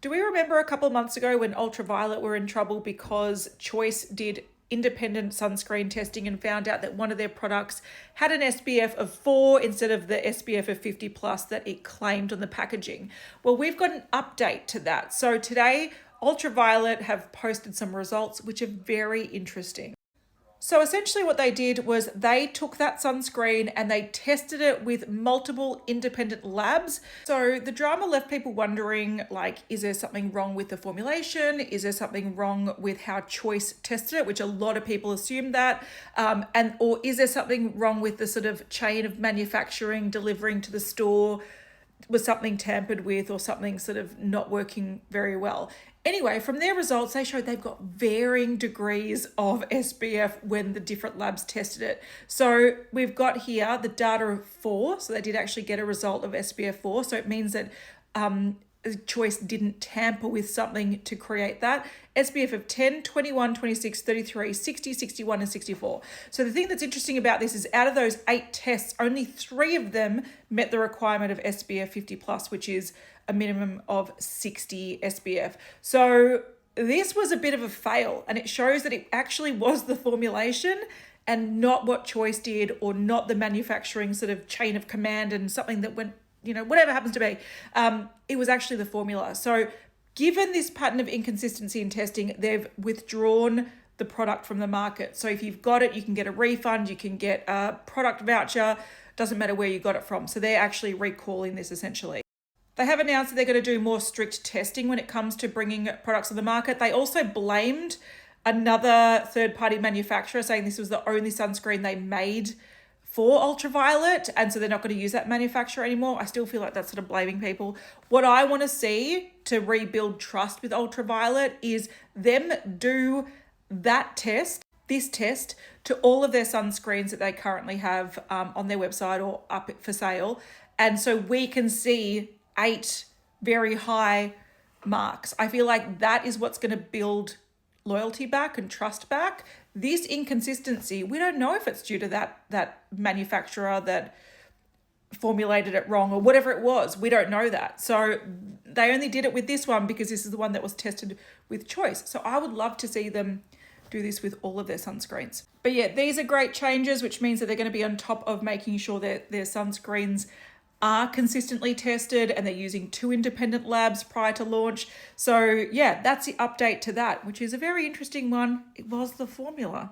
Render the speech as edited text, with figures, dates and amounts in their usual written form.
Do we remember a couple of months ago when Ultraviolet were in trouble because Choice did independent sunscreen testing and found out that one of their products had an SPF of 4 instead of the SPF of 50 plus that it claimed on the packaging? Well, we've got an update to that. So today, Ultraviolet have posted some results which are very interesting. So essentially what they did was they took that sunscreen and they tested it with multiple independent labs. So the drama left people wondering, like, is there something wrong with the formulation? Is there something wrong with how Choice tested it, which a lot of people assumed that? Or is there something wrong with the sort of chain of manufacturing, delivering to the store? Was something tampered with or something sort of not working very well? Anyway, from their results, they showed they've got varying degrees of SPF when the different labs tested it. So we've got here the data of 4. So they did actually get a result of SPF 4. So it means that Choice didn't tamper with something to create that. SPF of 10, 21, 26, 33, 60, 61, and 64. So the thing that's interesting about this is out of those 8 tests, only 3 of them met the requirement of SPF 50 plus, which is a minimum of 60 SPF. So this was a bit of a fail, and it shows that it actually was the formulation and not what Choice did, or not the manufacturing sort of chain of command and something that went, whatever happens to be, it was actually the formula. So given this pattern of inconsistency in testing, they've withdrawn the product from the market. So if you've got it, you can get a refund, you can get a product voucher, doesn't matter where you got it from. So they're actually recalling this essentially. They have announced that they're going to do more strict testing when it comes to bringing products to the market. They also blamed another third-party manufacturer, saying this was the only sunscreen they made for Ultraviolet, and so they're not going to use that manufacturer anymore. I still feel like that's sort of blaming people. What I want to see to rebuild trust with Ultraviolet is them do that test, this test, to all of their sunscreens that they currently have on their website or up for sale. And so we can see 8 very high marks. I feel like that is what's going to build loyalty back and trust back. This inconsistency, we don't know if it's due to that manufacturer that formulated it wrong or whatever it was. We don't know that. So they only did it with this one because this is the one that was tested with Choice. So I would love to see them do this with all of their sunscreens. But yeah, these are great changes, which means that they're going to be on top of making sure that their sunscreens are consistently tested and they're using 2 independent labs prior to launch. So yeah, that's the update to that, which is a very interesting one. It was the formula.